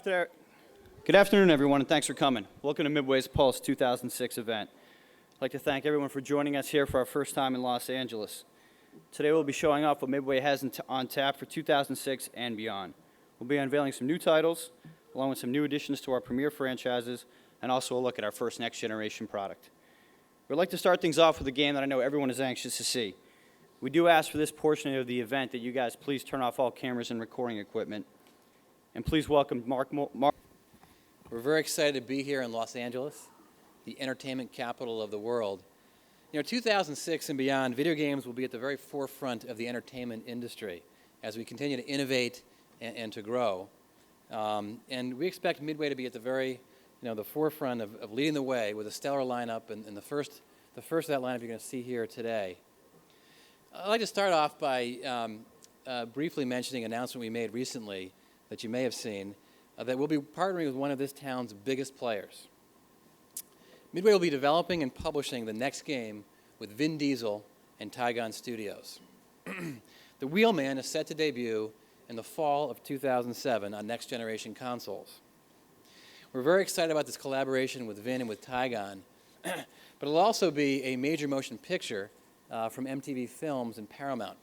Good afternoon, everyone, and thanks for coming. Welcome to Midway's Pulse 2006 event. I'd like to thank everyone for joining us here for our first time in Los Angeles. Today we'll be showing off what Midway has on tap for 2006 and beyond. We'll be unveiling some new titles, along with some new additions to our premier franchises, and also a look at our first next-generation product. We'd like to start things off with a game that I know everyone is anxious to see. We do ask for this portion of the event that you guys please turn off all cameras and recording equipment. And please welcome Mark. We're very excited to be here in Los Angeles, the entertainment capital of the world. 2006 and beyond, video games will be at the very forefront of the entertainment industry as we continue to innovate and to grow. And we expect Midway to be at the very, the forefront of leading the way with a stellar lineup, and the first of that lineup you're going to see here today. I'd like to start off by briefly mentioning an announcement we made recently that you may have seen, that we'll be partnering with one of this town's biggest players. Midway will be developing and publishing the next game with Vin Diesel and Tygon Studios. The Wheelman is set to debut in the fall of 2007 on next-generation consoles. We're very excited about this collaboration with Vin and with Tygon, but it'll also be a major motion picture from MTV Films and Paramount.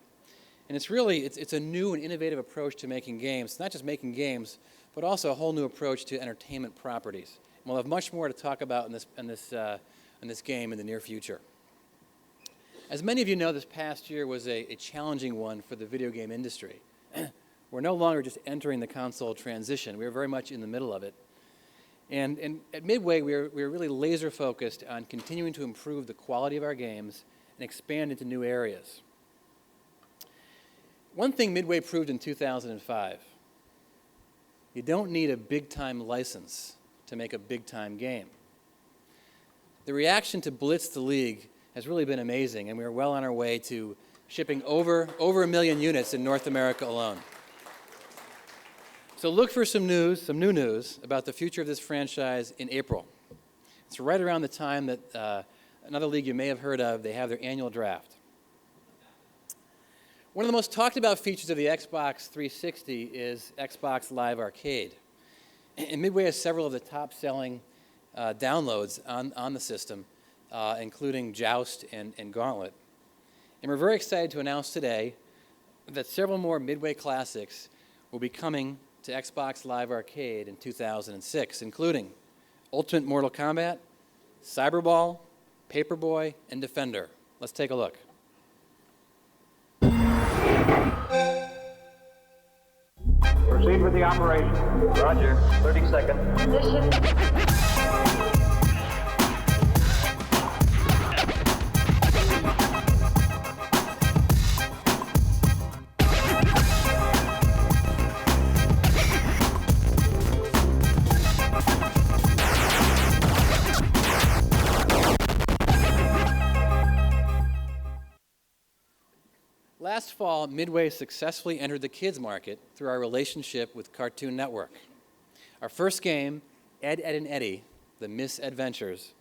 And it's a new and innovative approach to making games. It's not just making games, but also a whole new approach to entertainment properties. And we'll have much more to talk about in this game in the near future. As many of you know, this past year was a challenging one for the video game industry. We're no longer just entering the console transition. We are very much in the middle of it. And at Midway, we are really laser focused on continuing to improve the quality of our games and expand into new areas. One thing Midway proved in 2005, you don't need a big-time license to make a big-time game. The reaction to Blitz the League has really been amazing, and we are well on our way to shipping over 1 million units in North America alone. So look for some new news about the future of this franchise in April. It's right around the time that another league you may have heard of, they have their annual draft. One of the most talked about features of the Xbox 360 is Xbox Live Arcade. And Midway has several of the top-selling downloads on the system, including Joust and Gauntlet. And we're very excited to announce today that several more Midway classics will be coming to Xbox Live Arcade in 2006, including Ultimate Mortal Kombat, Cyberball, Paperboy, and Defender. Let's take a look. Proceed with the operation. Roger. 30 seconds. Last fall, Midway successfully entered the kids market through our relationship with Cartoon Network. Our first game, Ed, Edd and Eddy, The Misadventures,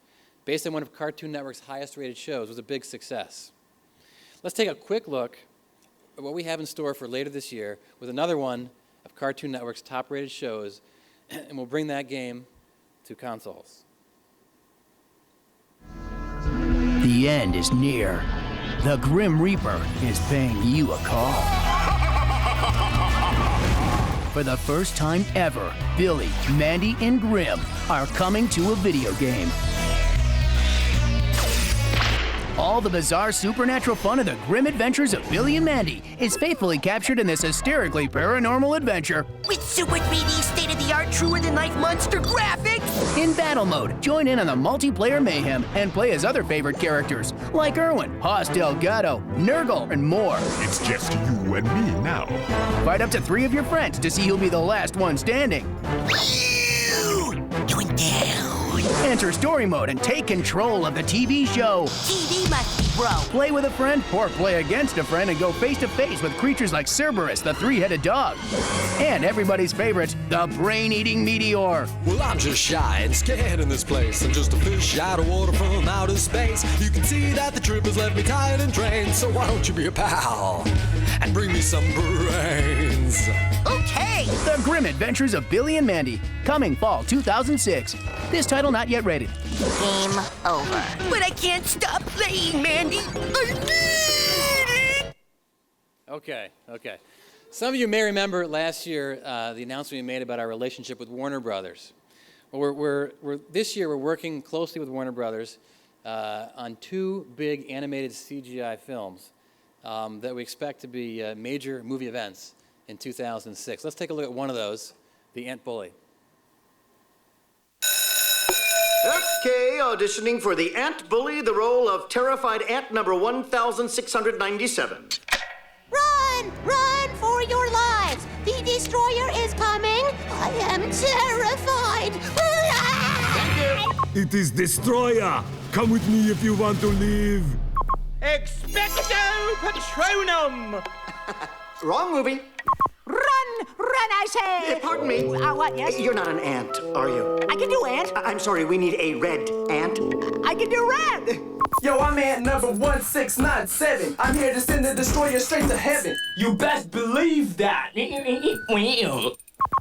based on one of Cartoon Network's highest-rated shows, was a big success. Let's take a quick look at what we have in store for later this year with another one of Cartoon Network's top-rated shows, and we'll bring that game to consoles. The end is near. The Grim Reaper is paying you a call. For the first time ever, Billy, Mandy, and Grim are coming to a video game. All the bizarre supernatural fun of the grim adventures of Billy and Mandy is faithfully captured in this hysterically paranormal adventure. With super 3D state-of-the-art truer-than-life monster graphics! In battle mode, join in on the multiplayer mayhem and play as other favorite characters like Erwin, Hoss Delgado, Nurgle, and more. It's just you and me now. Fight up to 3 of your friends to see who'll be the last one standing. Going down. Enter story mode and take control of the TV show. TV must be bro. Play with a friend or play against a friend and go face-to-face with creatures like Cerberus, the 3-headed dog. And everybody's favorite, the brain-eating meteor. Well, I'm just shy and scared in this place. I'm just a fish out of water from outer space. You can see that the trip has left me tired and drained. So why don't you be a pal and bring me some brains? Okay, Hey! The Grim Adventures of Billy and Mandy, coming fall 2006. This title not yet rated. Game over. But I can't stop playing, Mandy. I need it! Okay. Some of you may remember last year the announcement we made about our relationship with Warner Brothers. Well, this year we're working closely with Warner Brothers on 2 big animated CGI films that we expect to be major movie events in 2006. Let's take a look at one of those, The Ant Bully. Okay, auditioning for the Ant Bully, the role of terrified ant number 1697. Run for your lives! The destroyer is coming! I am terrified! It is Destroyer. Come with me if you want to live. Expecto Patronum! Wrong movie. Run, I say! Pardon me. What, yes? You're not an ant, are you? I can do ant. I'm sorry, we need a red ant. I can do red! Yo, I'm ant number 1697. I'm here to send the destroyer straight to heaven. You best believe that.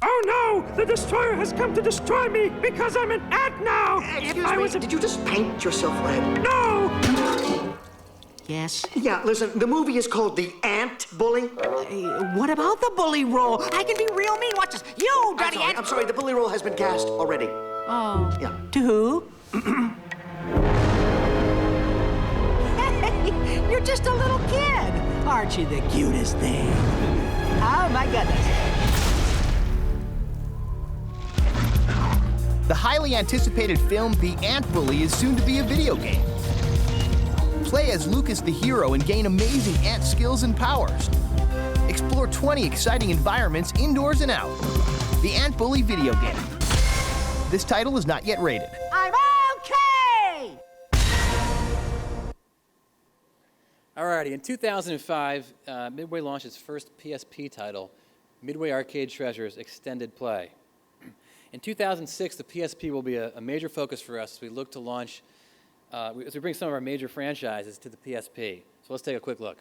Oh no! The destroyer has come to destroy me because I'm an ant now! Excuse me, did you just paint yourself red? No! Yes? Yeah, listen, the movie is called The Ant Bully. What about the bully role? I can be real mean. Watch this. You, bloody ant! I'm sorry, the bully role has been cast already. Oh. Yeah. To who? Hey, you're just a little kid. Aren't you the cutest thing? Oh, my goodness. The highly anticipated film The Ant Bully is soon to be a video game. Play as Lucas the hero and gain amazing ant skills and powers. Explore 20 exciting environments indoors and out. The Ant Bully video game. This title is not yet rated. I'm okay! Alrighty, in 2005, Midway launched its first PSP title, Midway Arcade Treasures Extended Play. In 2006, the PSP will be a major focus for us as we look to launch, as we bring some of our major franchises to the PSP. So let's take a quick look.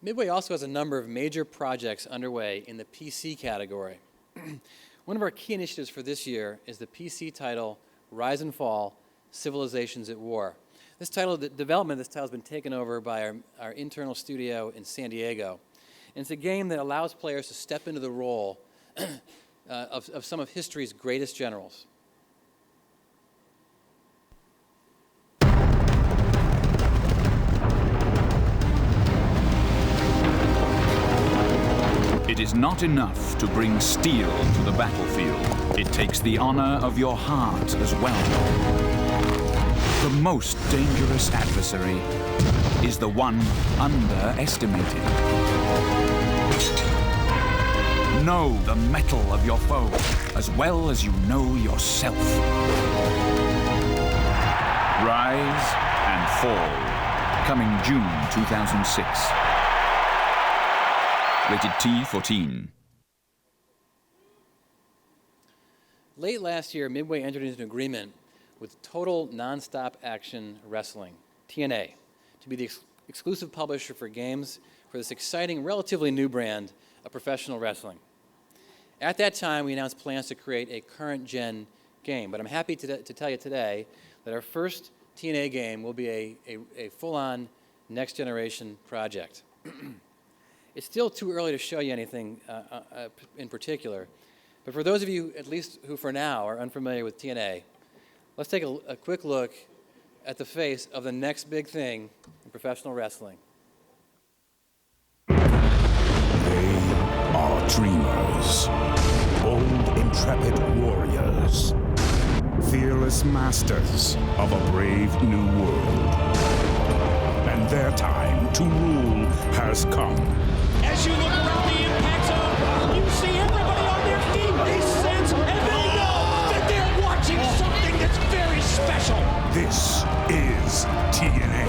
Midway also has a number of major projects underway in the PC category. One of our key initiatives for this year is the PC title Rise and Fall: Civilizations at War. This title, the development of this title has been taken over by our internal studio in San Diego. And it's a game that allows players to step into the role of some of history's greatest generals. It is not enough to bring steel to the battlefield. It takes the honor of your heart as well. The most dangerous adversary is the one underestimated. Know the mettle of your foe as well as you know yourself. Rise and Fall, coming June 2006. Rated T14. Late last year, Midway entered into an agreement with Total Nonstop Action Wrestling, TNA, to be the exclusive publisher for games for this exciting, relatively new brand of professional wrestling. At that time, we announced plans to create a current-gen game, but I'm happy to tell you today that our first TNA game will be a full-on next-generation project. It's still too early to show you anything in particular, but for those of you, at least who for now are unfamiliar with TNA, let's take a quick look at the face of the next big thing in professional wrestling. dreamers, bold, intrepid warriors, fearless masters of a brave new world. And their time to rule has come. As you look around the impact zone, you see everybody on their feet. They sense and they know that they're watching something that's very special. This is TNA.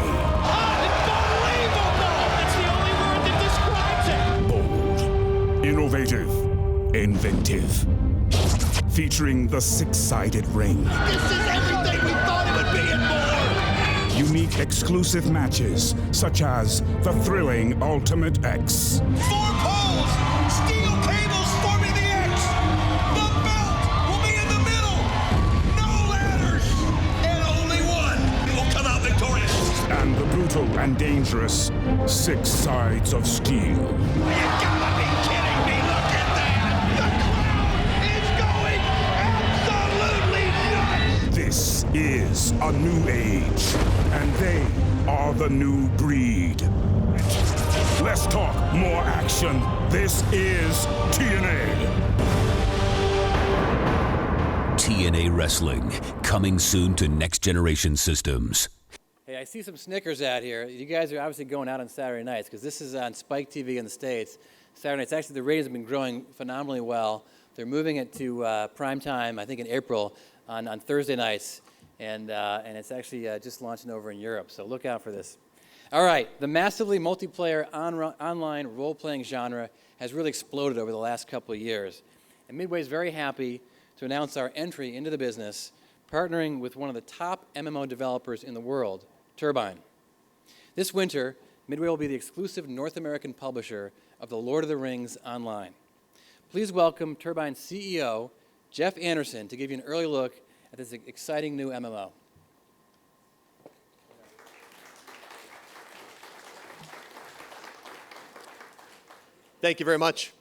Unbelievable! That's the only word that describes it. Bold, innovative, inventive. Featuring the six-sided ring. This is everything we thought it would be and more. Unique exclusive matches, such as the thrilling Ultimate X. 4 poles, steel cables forming the X. The belt will be in the middle. No ladders, and only one will come out victorious. And the brutal and dangerous Six Sides of Steel. You gotta be kidding me! Look at that! The crowd is going absolutely nuts. This is a new age, and they are the new breed. Less talk, more action. This is TNA. TNA Wrestling, coming soon to Next Generation Systems. Hey, I see some Snickers out here. You guys are obviously going out on Saturday nights because this is on Spike TV in the States. Saturday nights, actually the ratings have been growing phenomenally well. They're moving it to prime time, I think in April, on Thursday nights. And it's actually just launching over in Europe, so look out for this. All right, the massively multiplayer online role-playing genre has really exploded over the last couple of years. And Midway is very happy to announce our entry into the business, partnering with one of the top MMO developers in the world, Turbine. This winter, Midway will be the exclusive North American publisher of the Lord of the Rings Online. Please welcome Turbine's CEO, Jeff Anderson, to give you an early look at this exciting new MMO. Thank you very much.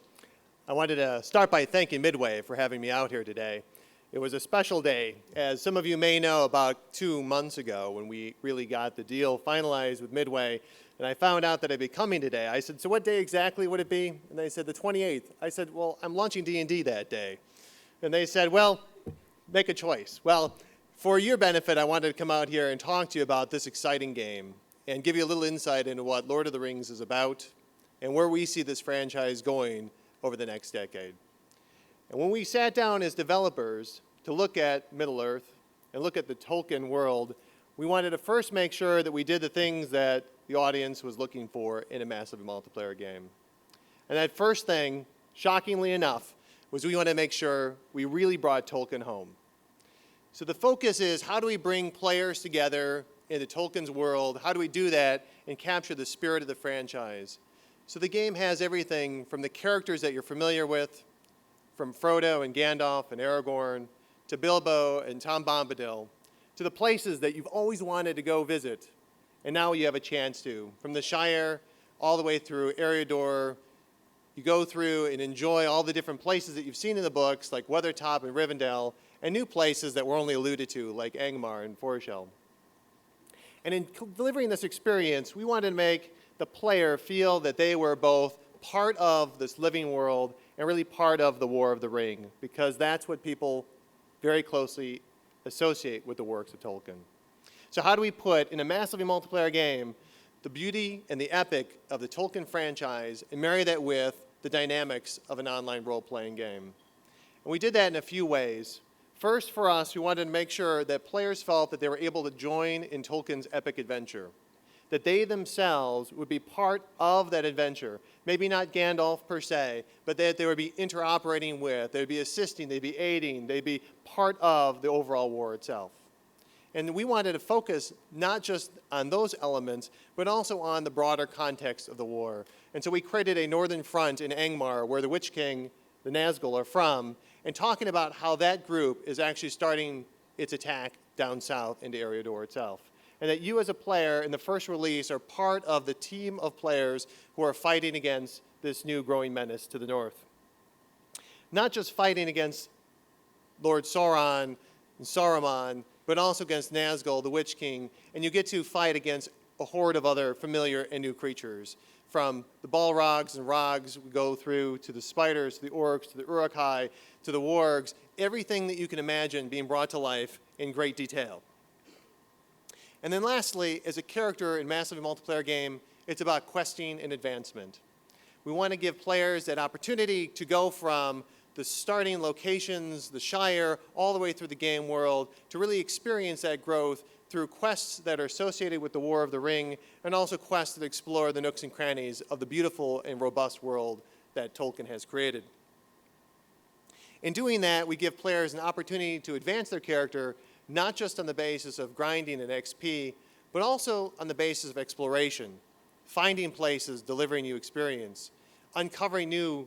I wanted to start by thanking Midway for having me out here today. It was a special day. As some of you may know, about 2 months ago when we really got the deal finalized with Midway, and I found out that I'd be coming today, I said, so what day exactly would it be? And they said, the 28th. I said, well, I'm launching D&D that day. And they said, well, make a choice. Well, for your benefit, I wanted to come out here and talk to you about this exciting game and give you a little insight into what Lord of the Rings is about and where we see this franchise going over the next decade. And when we sat down as developers to look at Middle-earth and look at the Tolkien world, we wanted to first make sure that we did the things that the audience was looking for in a massive multiplayer game. And that first thing, shockingly enough, was we wanted to make sure we really brought Tolkien home. So the focus is, how do we bring players together into Tolkien's world? How do we do that and capture the spirit of the franchise? So the game has everything from the characters that you're familiar with, from Frodo and Gandalf and Aragorn, to Bilbo and Tom Bombadil, to the places that you've always wanted to go visit, and now you have a chance to. From the Shire all the way through Eriador, you go through and enjoy all the different places that you've seen in the books, like Weathertop and Rivendell, and new places that were only alluded to, like Angmar and Foreshell. And in delivering this experience, we wanted to make the player feel that they were both part of this living world and really part of the War of the Ring, because that's what people very closely associate with the works of Tolkien. So how do we put, in a massively multiplayer game, the beauty and the epic of the Tolkien franchise and marry that with the dynamics of an online role-playing game? And we did that in a few ways. First, for us, we wanted to make sure that players felt that they were able to join in Tolkien's epic adventure, that they themselves would be part of that adventure. Maybe not Gandalf per se, but that they would be interoperating with, they'd be assisting, they'd be aiding, they'd be part of the overall war itself. And we wanted to focus not just on those elements, but also on the broader context of the war. And so we created a northern front in Angmar, where the Witch King, the Nazgul, are from, and talking about how that group is actually starting its attack down south into Eriador itself. And that you as a player in the first release are part of the team of players who are fighting against this new growing menace to the north. Not just fighting against Lord Sauron and Saruman, but also against Nazgul, the Witch King, and you get to fight against a horde of other familiar and new creatures. From the Balrogs and Rogs, we go through to the spiders, to the orcs, to the Uruk-hai, to the wargs, everything that you can imagine being brought to life in great detail. And then lastly, as a character in massively multiplayer game, it's about questing and advancement. We want to give players that opportunity to go from the starting locations, the Shire, all the way through the game world, to really experience that growth through quests that are associated with the War of the Ring, and also quests that explore the nooks and crannies of the beautiful and robust world that Tolkien has created. In doing that, we give players an opportunity to advance their character, not just on the basis of grinding and XP, but also on the basis of exploration, finding places, delivering new experience, uncovering new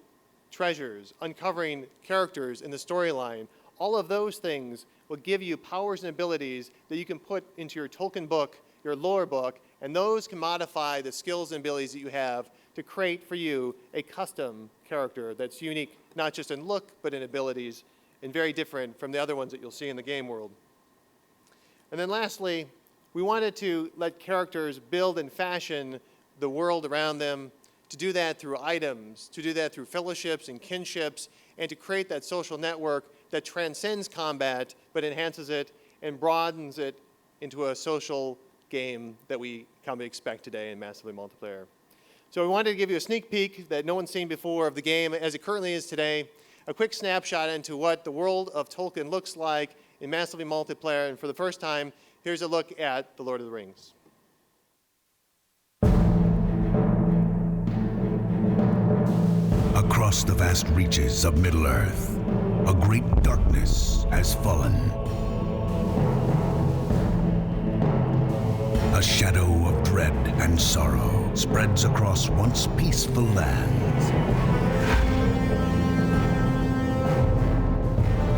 treasures, uncovering characters in the storyline. All of those things will give you powers and abilities that you can put into your Tolkien book, your lore book, and those can modify the skills and abilities that you have to create for you a custom character that's unique, not just in look, but in abilities, and very different from the other ones that you'll see in the game world. And then lastly, we wanted to let characters build and fashion the world around them, to do that through items, to do that through fellowships and kinships, and to create that social network that transcends combat, but enhances it and broadens it into a social game that we come to expect today in massively multiplayer. So we wanted to give you a sneak peek that no one's seen before of the game as it currently is today, a quick snapshot into what the world of Tolkien looks like in massively multiplayer, and for the first time, here's a look at The Lord of the Rings. Across the vast reaches of Middle-earth, a great darkness has fallen. A shadow of dread and sorrow spreads across once peaceful lands.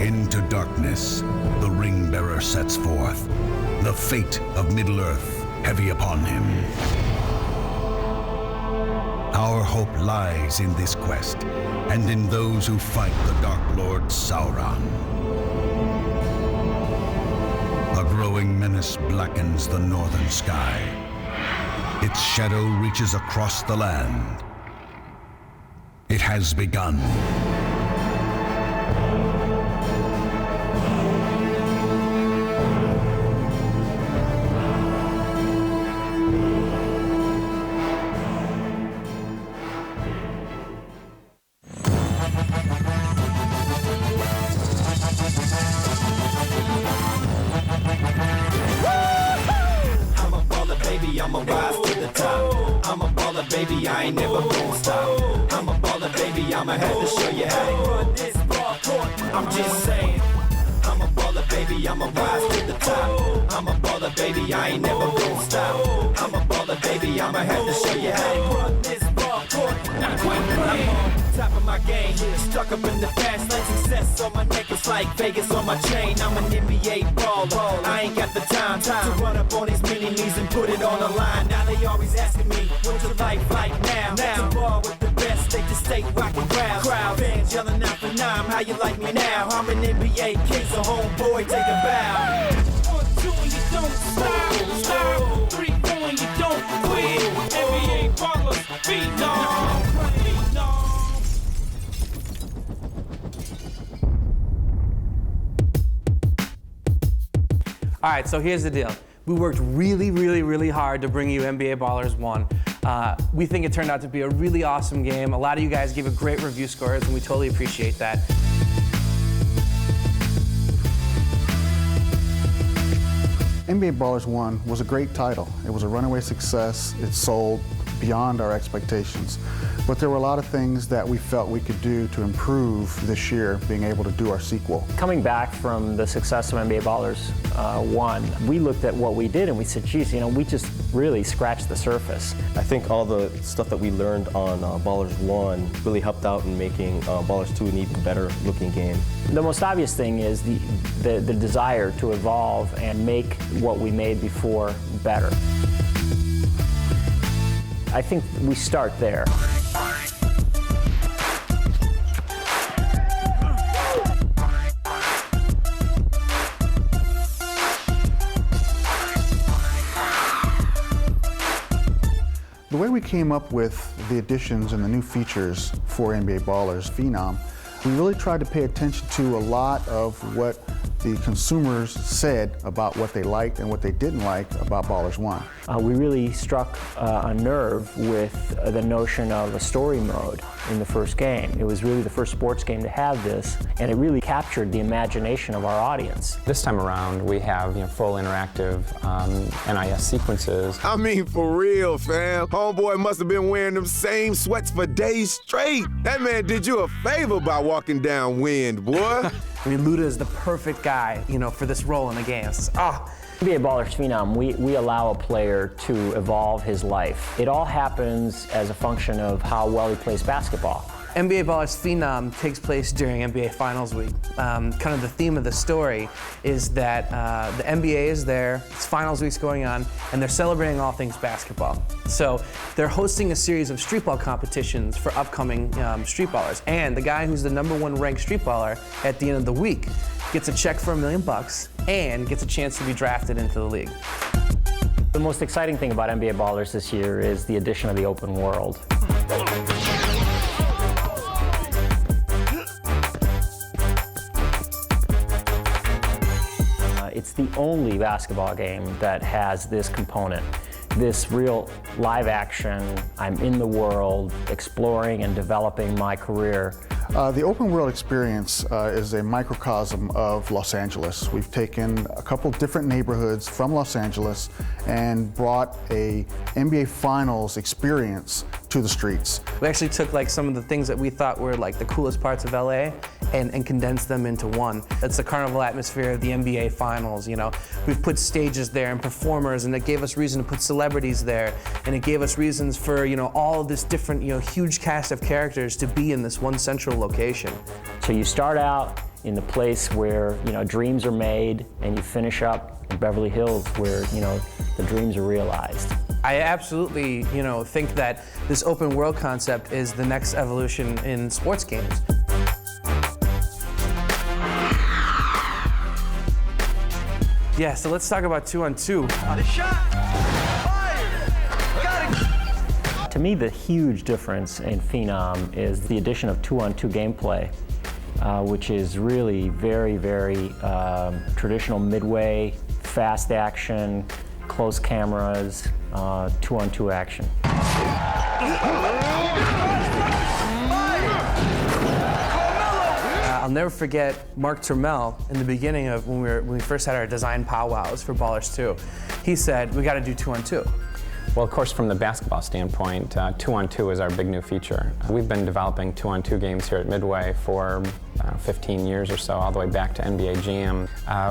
Into darkness, the ring-bearer sets forth, the fate of Middle-earth heavy upon him. Our hope lies in this quest, and in those who fight the Dark Lord Sauron. A growing menace blackens the northern sky. Its shadow reaches across the land. It has begun. I'ma rise to the top. I'm a baller, baby, I ain't never gonna stop. I'm a baller, baby, I'ma have to show you how to run this ball court. I'm just saying. I'm a baller, baby, I'ma rise to the top. I'm a baller, baby, I ain't never gonna stop. I'm a baller, baby, I'ma have to show you how to run this ball court. Not quite playing. Top of my game, stuck up in the fast lane. Success on my neck, it's like Vegas on my chain. I'm an NBA baller. I ain't got the time to run up on these mini-me's and put it on the line. Now they always asking me, what's your life like now? To ball with the best, state to state, rockin' crowd. Fans yelling out for Nam, how you like me now? I'm an NBA king, so homeboy, take a bow. 1, 2, and you don't stop. 3, 4, and you don't quit. NBA ballers, beat on. All right, so here's the deal. We worked really hard to bring you NBA Ballers 1. We think it turned out to be a really awesome game. A lot of you guys gave a great review scores, and we totally appreciate that. NBA Ballers 1 was a great title. It was a runaway success. It sold beyond our expectations. But there were a lot of things that we felt we could do to improve this year, being able to do our sequel. Coming back from the success of NBA Ballers 1, we looked at what we did and we said, geez, you know, we just really scratched the surface. I think all the stuff that we learned on Ballers 1 really helped out in making Ballers 2 an even better looking game. The most obvious thing is the desire to evolve and make what we made before better. I think we start there. The way we came up with the additions and the new features for NBA Ballers Phenom, we really tried to pay attention to a lot of what the consumers said about what they liked and what they didn't like about Ballers 1. We really struck a nerve with the notion of a story mode in the first game. It was really the first sports game to have this, and it really captured the imagination of our audience. This time around, we have full interactive NIS sequences. I mean, for real, fam. Homeboy must have been wearing them same sweats for days straight. That man did you a favor by walking downwind, boy. I mean, Luda is the perfect guy, for this role in the game. NBA Ballers Phenom, we allow a player to evolve his life. It all happens as a function of how well he plays basketball. NBA Ballers Phenom takes place during NBA Finals Week. Kind of the theme of the story is that the NBA is there, it's Finals Week's going on, and they're celebrating all things basketball. So they're hosting a series of street ball competitions for upcoming street ballers. And the guy who's the #1 ranked street baller at the end of the week gets a check for $1 million and gets a chance to be drafted into the league. The most exciting thing about NBA Ballers this year is the addition of the open world. It's the only basketball game that has this component, this real live action, I'm in the world, exploring and developing my career. The open world experience is a microcosm of Los Angeles. We've taken a couple different neighborhoods from Los Angeles and brought a NBA Finals experience to the streets. We actually took some of the things that we thought were the coolest parts of LA and condensed them into one. It's the carnival atmosphere of the NBA Finals, We've put stages there and performers, and it gave us reason to put celebrities there, and it gave us reasons for, all of this different, huge cast of characters to be in this one central location. So you start out in the place where, dreams are made, and you finish up in Beverly Hills where, the dreams are realized. I absolutely, think that this open world concept is the next evolution in sports games. Yeah, so let's talk about 2-on-2. To me, the huge difference in Phenom is the addition of 2-on-2 gameplay, which is really very, very traditional Midway, fast action, close cameras, 2-on-2 action. I'll never forget Mark Turmel in the beginning of when we first had our design powwows for Ballers 2. He said, we got to do 2-on-2. Well, of course, from the basketball standpoint, 2-on-2 is our big new feature. We've been developing 2-on-2 games here at Midway for 15 years or so, all the way back to NBA Jam.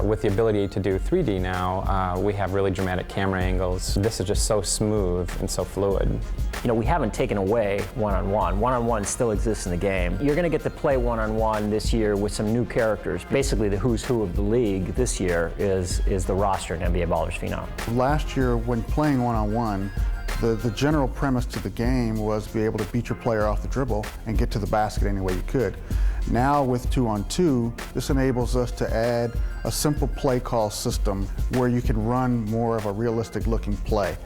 With the ability to do 3D now, we have really dramatic camera angles. This is just so smooth and so fluid. We haven't taken away one-on-one. One-on-one still exists in the game. You're going to get to play one-on-one this year with some new characters. Basically, the who's who of the league this year is the roster in NBA Ballers Phenom. Last year, when playing one-on-one, the general premise to the game was to be able to beat your player off the dribble and get to the basket any way you could. Now with 2-on-2, this enables us to add a simple play call system where you can run more of a realistic looking play.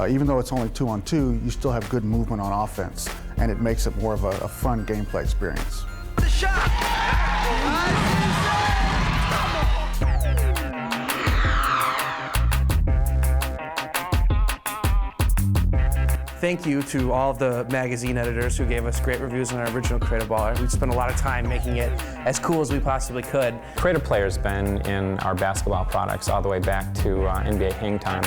Even though it's only 2-on-2, you still have good movement on offense, and it makes it more of a fun gameplay experience. The shot! Thank you to all of the magazine editors who gave us great reviews on our original Creative Baller. We spent a lot of time making it as cool as we possibly could. Creative Player's been in our basketball products all the way back to NBA Hang Time.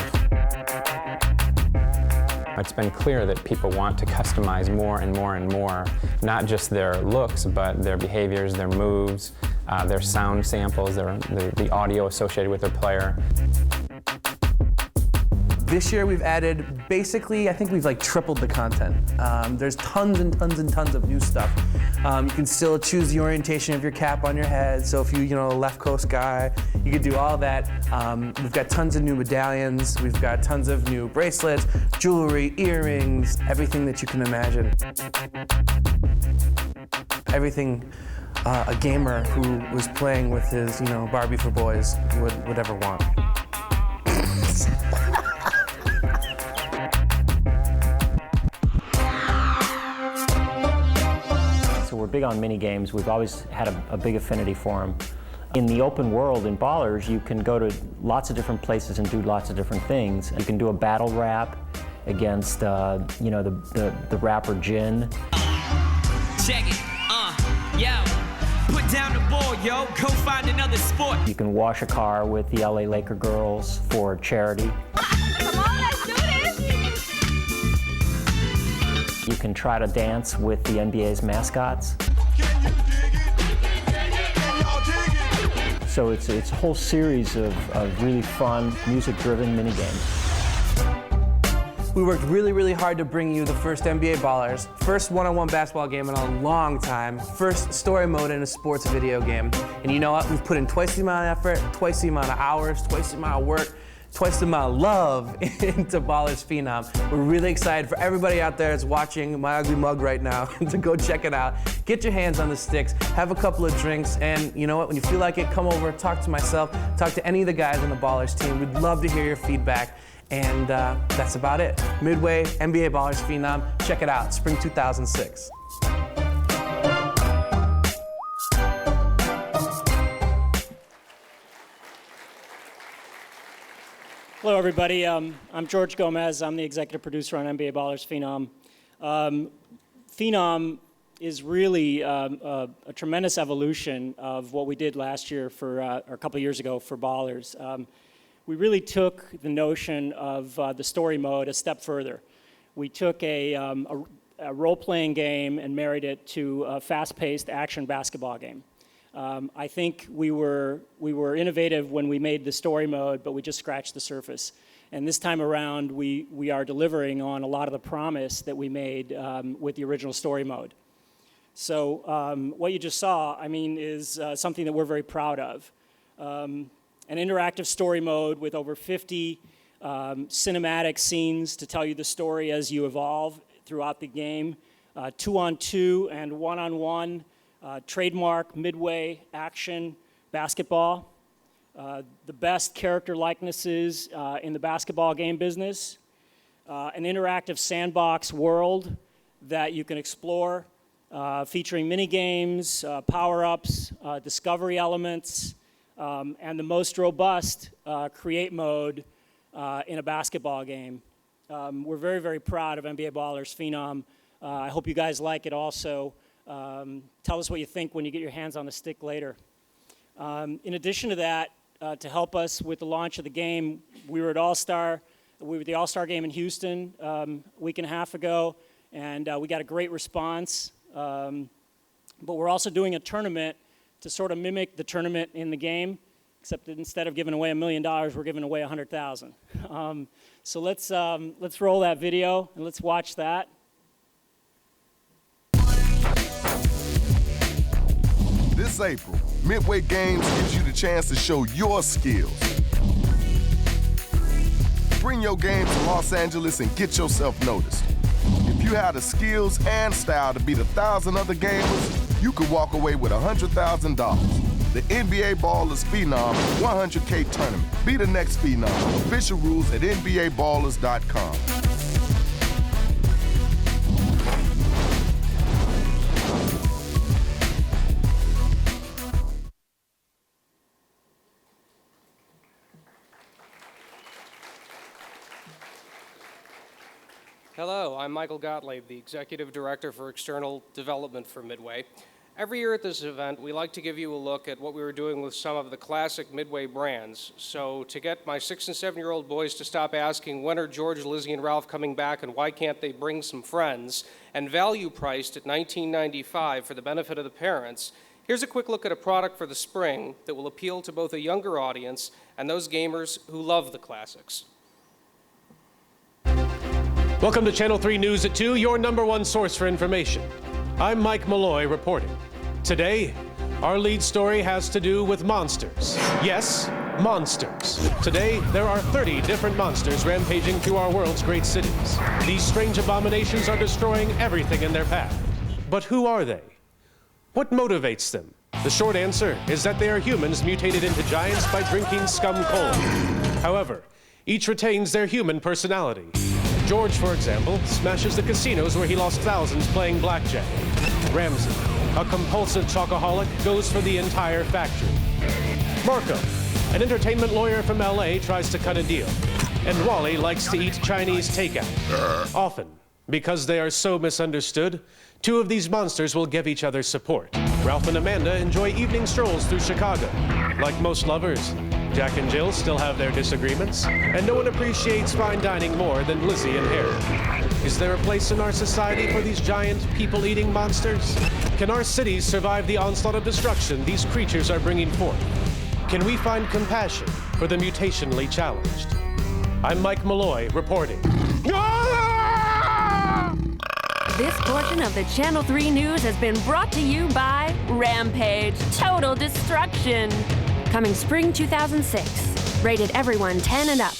It's been clear that people want to customize more and more and more, not just their looks, but their behaviors, their moves, their sound samples, the audio associated with their player. This year we've added, basically, I think we've tripled the content. There's tons and tons and tons of new stuff. You can still choose the orientation of your cap on your head, so if you're a left coast guy, you can do all that. We've got tons of new medallions, we've got tons of new bracelets, jewelry, earrings, everything that you can imagine. Everything a gamer who was playing with his, Barbie for boys would ever want. big on mini games. We've always had a big affinity for them. In the open world, in Ballers, you can go to lots of different places and do lots of different things. You can do a battle rap against, you know, the rapper Jin. Check it, yo, put down the ball, yo, go find another sport. You can wash a car with the LA Laker girls for charity. Come on, let's do this. You can try to dance with the NBA's mascots. So it's a whole series of really fun, music-driven minigames. We worked really, really hard to bring you the first NBA Ballers, first one-on-one basketball game in a long time, first story mode in a sports video game. And you know what? We've put in twice the amount of effort, twice the amount of hours, twice the amount of work, twice the amount of love into Ballers Phenom. We're really excited for everybody out there that's watching my ugly mug right now to go check it out. Get your hands on the sticks, have a couple of drinks, and you know what? When you feel like it, come over, talk to myself, talk to any of the guys on the Ballers team. We'd love to hear your feedback. And that's about it. Midway, NBA Ballers Phenom, check it out, spring 2006. Hello, everybody. I'm George Gomez. I'm the executive producer on NBA Ballers Phenom. Phenom is really a tremendous evolution of what we did last year for, or a couple years ago for Ballers. We really took the notion of the story mode a step further. We took a role-playing game and married it to a fast-paced action basketball game. I think we were innovative when we made the story mode, but we just scratched the surface. And this time around, we are delivering on a lot of the promise that we made with the original story mode. So what you just saw, I mean, is something that we're very proud of. An interactive story mode with over 50 cinematic scenes to tell you the story as you evolve throughout the game. 2-on-2 and 1-on-1, trademark Midway action basketball. The best character likenesses in the basketball game business. An interactive sandbox world that you can explore, featuring mini games, power-ups, discovery elements, and the most robust create mode in a basketball game. We're very, very proud of NBA Ballers Phenom. I hope you guys like it also. Tell us what you think when you get your hands on the stick later. In addition to that, to help us with the launch of the game, we were at All-Star. We were at the All-Star game in Houston a week and a half ago, and we got a great response. But we're also doing a tournament to sort of mimic the tournament in the game, except that instead of giving away $1 million, we're giving away 100,000. So let's roll that video and let's watch that. This April, Midway Games gives you the chance to show your skills. Bring your game to Los Angeles and get yourself noticed. If you have the skills and style to beat 1,000 other gamers, you could walk away with $100,000. The NBA Ballers Phenom 100K Tournament. Be the next Phenom. Official rules at NBABallers.com. Hello, I'm Michael Gottlieb, the Executive Director for External Development for Midway. Every year at this event, we like to give you a look at what we were doing with some of the classic Midway brands. So to get my 6- and 7-year-old boys to stop asking when are George, Lizzie, and Ralph coming back and why can't they bring some friends, and value priced at $19.95 for the benefit of the parents, here's a quick look at a product for the spring that will appeal to both a younger audience and those gamers who love the classics. Welcome to Channel 3 News at 2, your #1 source for information. I'm Mike Malloy reporting. Today, our lead story has to do with monsters. Yes, monsters. Today, there are 30 different monsters rampaging through our world's great cities. These strange abominations are destroying everything in their path. But who are they? What motivates them? The short answer is that they are humans mutated into giants by drinking scum coal. However, each retains their human personality. George, for example, smashes the casinos where he lost thousands playing blackjack. Ramsey, a compulsive chocoholic, goes for the entire factory. Marco, an entertainment lawyer from LA, tries to cut a deal. And Wally likes to eat Chinese takeout. Often, because they are so misunderstood, two of these monsters will give each other support. Ralph and Amanda enjoy evening strolls through Chicago. Like most lovers, Jack and Jill still have their disagreements, and no one appreciates fine dining more than Lizzie and Harry. Is there a place in our society for these giant, people-eating monsters? Can our cities survive the onslaught of destruction these creatures are bringing forth? Can we find compassion for the mutationally challenged? I'm Mike Malloy, reporting. This portion of the Channel 3 News has been brought to you by Rampage Total Destruction. Coming spring 2006. Rated everyone 10 and up.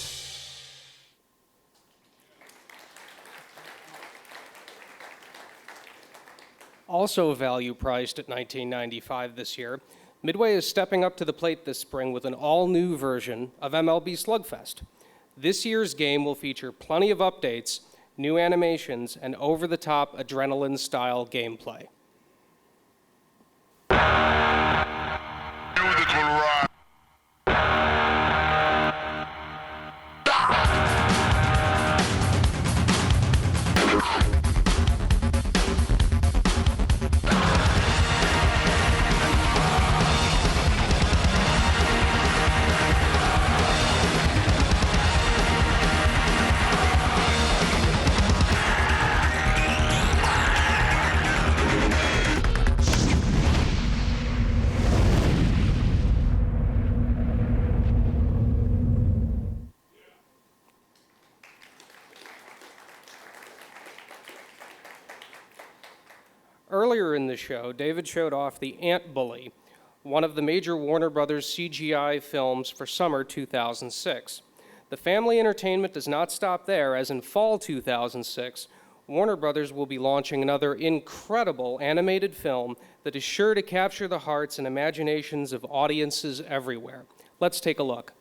Also value priced at $19.95 this year, Midway is stepping up to the plate this spring with an all-new version of MLB Slugfest. This year's game will feature plenty of updates, new animations, and over-the-top adrenaline-style gameplay. Earlier in the show, David showed off the Ant Bully, one of the major Warner Brothers CGI films for summer 2006. The family entertainment does not stop there, as in fall 2006, Warner Brothers will be launching another incredible animated film that is sure to capture the hearts and imaginations of audiences everywhere. Let's take a look.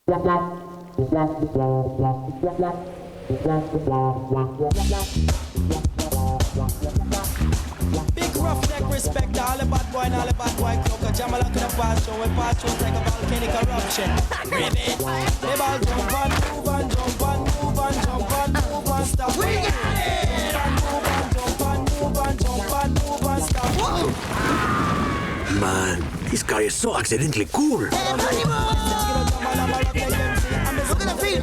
Big roughneck respect all the bad boy and all the bad boy cloak. Jam along to the past show and past shows like a volcanic eruption. Ribbit. They all jump and move and jump and move and jump and move and stop. We got it! Move and jump and move and jump and move and stop. Whoa! Man, this guy is so accidentally cool. Look at the feet!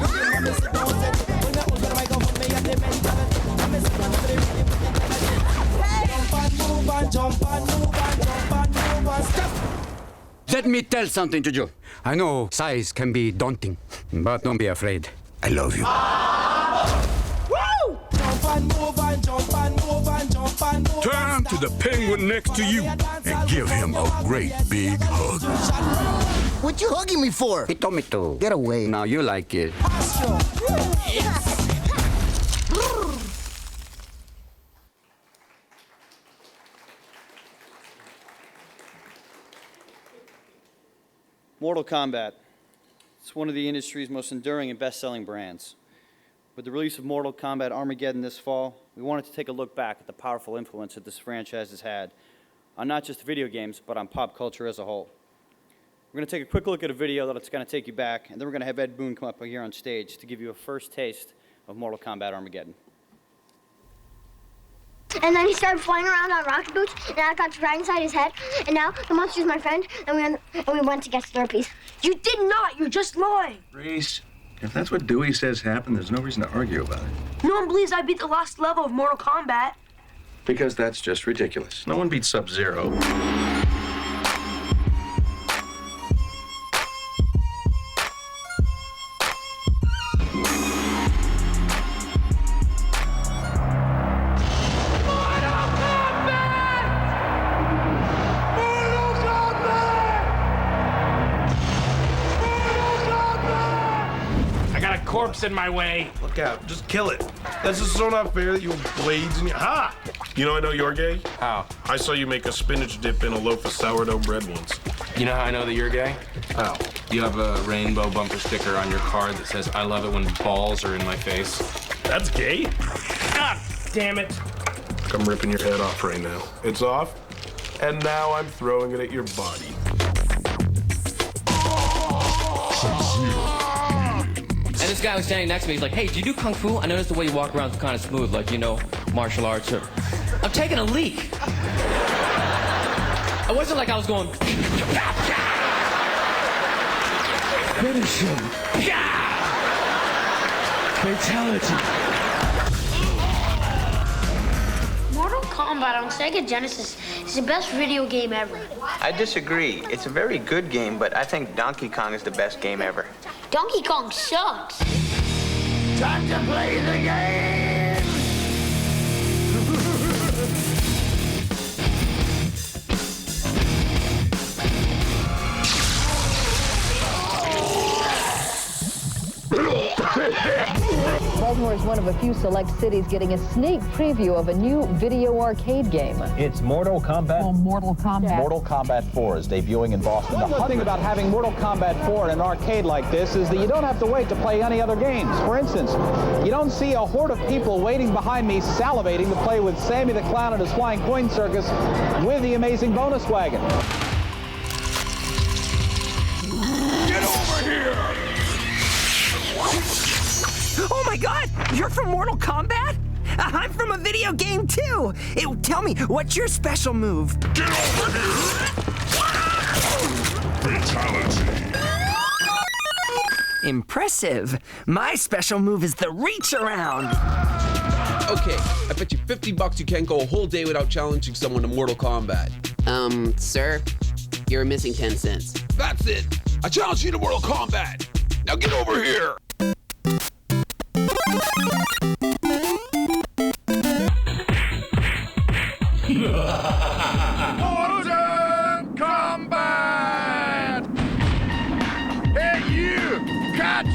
Let me tell something to you. I know size can be daunting, but don't be afraid. I love you. Turn to the penguin next to you and give him a great big hug. What you hugging me for? He told me to. Get away. Now you like it. Mortal Kombat. It's one of the industry's most enduring and best-selling brands. With the release of Mortal Kombat Armageddon this fall, we wanted to take a look back at the powerful influence that this franchise has had on not just video games, but on pop culture as a whole. We're going to take a quick look at a video that's going to take you back, and then we're going to have Ed Boon come up here on stage to give you a first taste of Mortal Kombat Armageddon. And then he started flying around on rocket boots, and I got right inside his head, and now the monster's my friend, and we went to get Slurpees. You did not! You're just lying! Reese, if that's what Dewey says happened, there's no reason to argue about it. No one believes I beat the last level of Mortal Kombat. Because that's just ridiculous. No one beats Sub-Zero. Corpse in my way. Look out, just kill it. That's just so not fair that you have blades in your... Ha! You know I know you're gay? How? I saw you make a spinach dip in a loaf of sourdough bread once. You know how I know that you're gay? How? You have a rainbow bumper sticker on your car that says, "I love it when balls are in my face." That's gay? God damn it. I'm ripping your head off right now. It's off, and now I'm throwing it at your body. And this guy was standing next to me. He's like, "Hey, do you do kung fu? I noticed the way you walk around is kind of smooth, like, you know, martial arts." Or I'm taking a leak. It wasn't like I was going. Finish him. Fatality. Mortal Kombat on Sega Genesis is the best video game ever. I disagree. It's a very good game, but I think Donkey Kong is the best game ever. Donkey Kong sucks. Time to play the game! Baltimore is one of a few select cities getting a sneak preview of a new video arcade game. It's Mortal Kombat. Oh, Mortal Kombat. Mortal Kombat 4 is debuting in Boston. One good thing about having Mortal Kombat 4 in an arcade like this is that you don't have to wait to play any other games. For instance, you don't see a horde of people waiting behind me salivating to play with Sammy the Clown and his Flying Coin Circus with the amazing bonus wagon. Get over here! Oh my God! You're from Mortal Kombat? I'm from a video game too! Tell me, what's your special move? Get over here! Fatality! Impressive. My special move is the reach around. Okay, I bet you $50 you can't go a whole day without challenging someone to Mortal Kombat. Sir, you're missing 10 cents. That's it! I challenge you to Mortal Kombat! Now get over here! Mortal Kombat! Hey, you! Catch!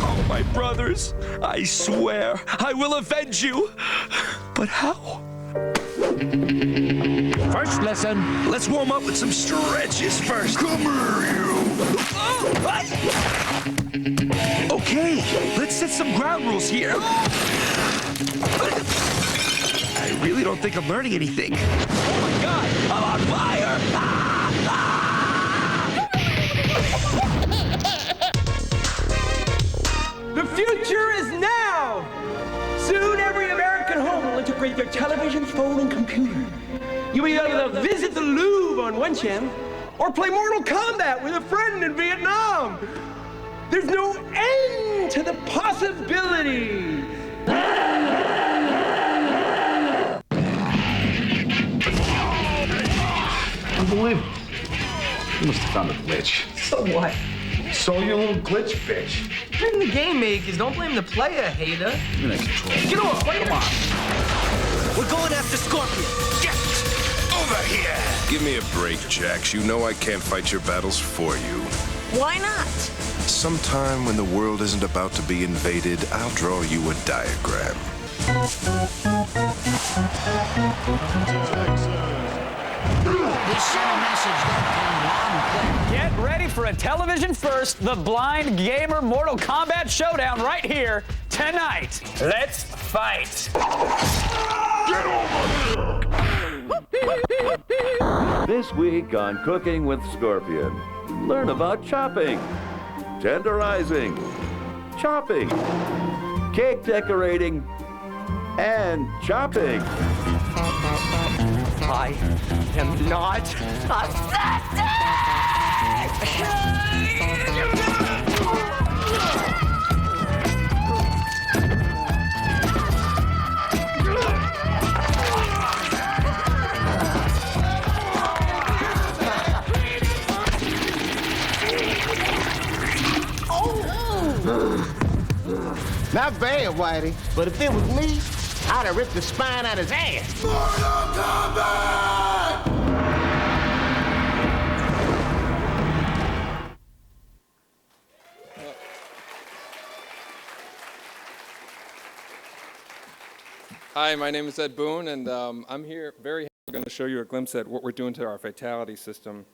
Oh, my brothers, I swear I will avenge you. But how? First lesson. Let's warm up with some stretches first. Come here, you! Okay, let's set some ground rules here. I really don't think I'm learning anything. Oh my God, I'm on fire! The future is now! Soon every American home will integrate their television, phone, and computer. You'll be able to visit the Louvre on one channel, or play Mortal Kombat with a friend in Vietnam. There's no end to the possibilities. Unbelievable. You must have found a glitch. So what? So you little glitch bitch. Blame the game makers, don't blame the player, hater. You're in control. Get off, Come on. We're going after Scorpion. Get over here. Give me a break, Jax. You know I can't fight your battles for you. Why not? Sometime when the world isn't about to be invaded, I'll draw you a diagram. Get ready for a television first, the Blind Gamer Mortal Kombat Showdown right here tonight. Let's fight. Get over here! This week on Cooking with Scorpion, learn about chopping, tenderizing, chopping, cake decorating, and chopping. I am not Not bad, Whitey. But if it was me, I'd have ripped the spine out his ass. Mortal Kombat! Hi, my name is Ed Boone, and I'm here very happy. We're going to show you a glimpse at what we're doing to our fatality system.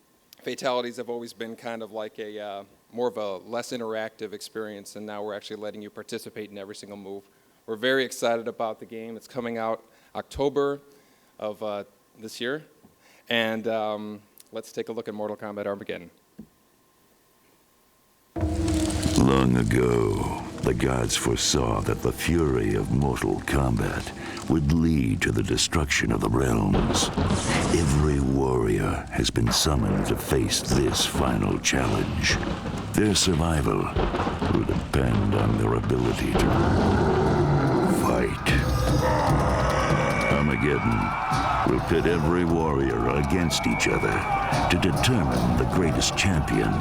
Fatalities have always been kind of like a more of a less interactive experience, and now we're actually letting you participate in every single move. We're very excited about the game. It's coming out October of this year, and let's take a look at Mortal Kombat Armageddon. Long ago, the gods foresaw that the fury of Mortal Kombat would lead to the destruction of the realms. Every warrior has been summoned to face this final challenge. Their survival will depend on their ability to fight. Armageddon will pit every warrior against each other to determine the greatest champion.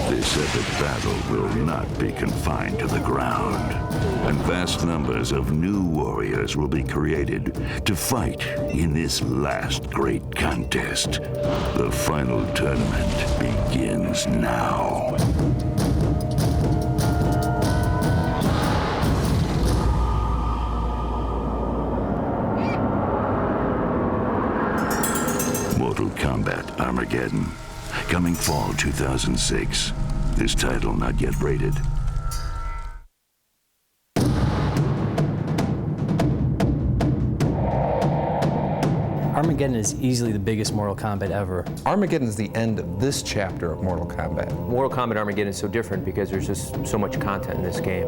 This epic battle will not be confined to the ground, and vast numbers of new warriors will be created to fight in this last great contest. The final tournament begins now. Mortal Kombat Armageddon, coming fall 2006. This title not yet rated. Armageddon is easily the biggest Mortal Kombat ever. Armageddon is the end of this chapter of Mortal Kombat. Mortal Kombat Armageddon is so different because there's just so much content in this game.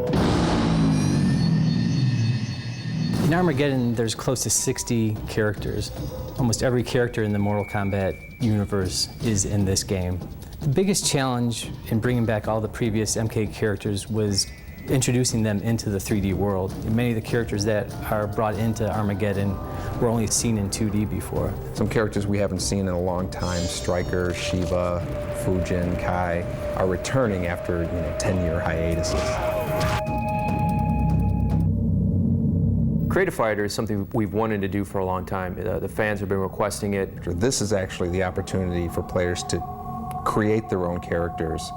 In Armageddon, there's close to 60 characters. Almost every character in the Mortal Kombat universe is in this game. The biggest challenge in bringing back all the previous MK characters was introducing them into the 3D world. And many of the characters that are brought into Armageddon were only seen in 2D before. Some characters we haven't seen in a long time, Stryker, Shiva, Fujin, Kai, are returning after 10-year hiatuses. Creative Fighter is something we've wanted to do for a long time. The fans have been requesting it. This is actually the opportunity for players to create their own characters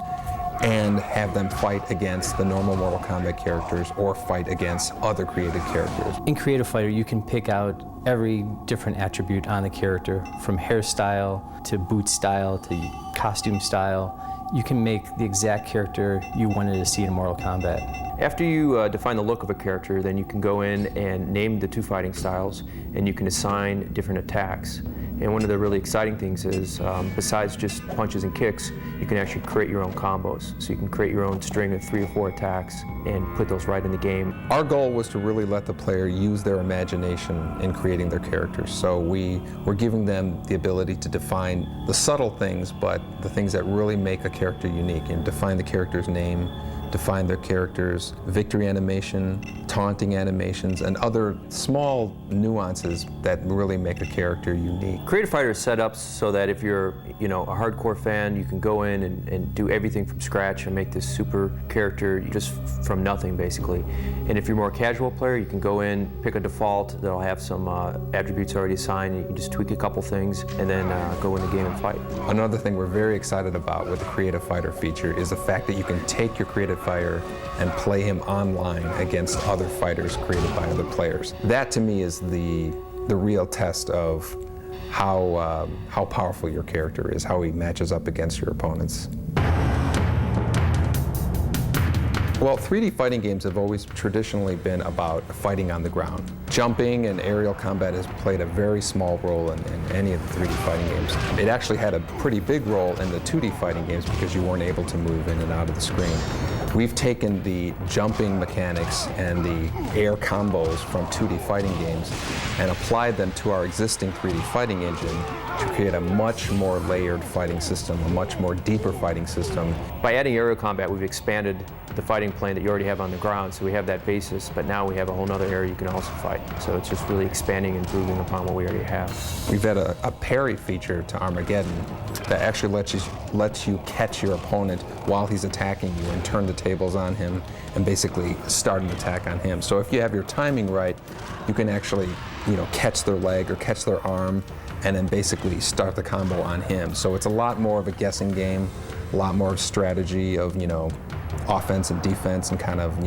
and have them fight against the normal Mortal Kombat characters or fight against other created characters. In Creative Fighter, you can pick out every different attribute on the character, from hairstyle to boot style to costume style. You can make the exact character you wanted to see in Mortal Kombat. After you define the look of a character, then you can go in and name the two fighting styles, and you can assign different attacks. And one of the really exciting things is, besides just punches and kicks, you can actually create your own combos. So you can create your own string of 3 or 4 attacks and put those right in the game. Our goal was to really let the player use their imagination in creating their characters. So we were giving them the ability to define the subtle things, but the things that really make a character unique, and define the character's name, define their characters, victory animation, taunting animations, and other small nuances that really make a character unique. Creative Fighter is set up so that if you're a hardcore fan, you can go in and do everything from scratch and make this super character just from nothing, basically. And if you're a more casual player, you can go in, pick a default that'll have some attributes already assigned, and you can just tweak a couple things and then go in the game and fight. Another thing we're very excited about with the Creative Fighter feature is the fact that you can take your Creative Fighter and play him online against other fighters created by other players. That to me is the real test of how powerful your character is, how he matches up against your opponents. Well, 3D fighting games have always traditionally been about fighting on the ground. Jumping and aerial combat has played a very small role in any of the 3D fighting games. It actually had a pretty big role in the 2D fighting games because you weren't able to move in and out of the screen. We've taken the jumping mechanics and the air combos from 2D fighting games and applied them to our existing 3D fighting engine to create a much more layered fighting system, a much more deeper fighting system. By adding aerial combat, we've expanded the fighting plane that you already have on the ground, so we have that basis, but now we have a whole other area you can also fight. So it's just really expanding and improving upon what we already have. We've had a parry feature to Armageddon that actually lets you catch your opponent while he's attacking you and turn the tables on him and basically start an attack on him. So if you have your timing right, you can actually, catch their leg or catch their arm and then basically start the combo on him. So it's a lot more of a guessing game, a lot more strategy of, offense and defense and kind of,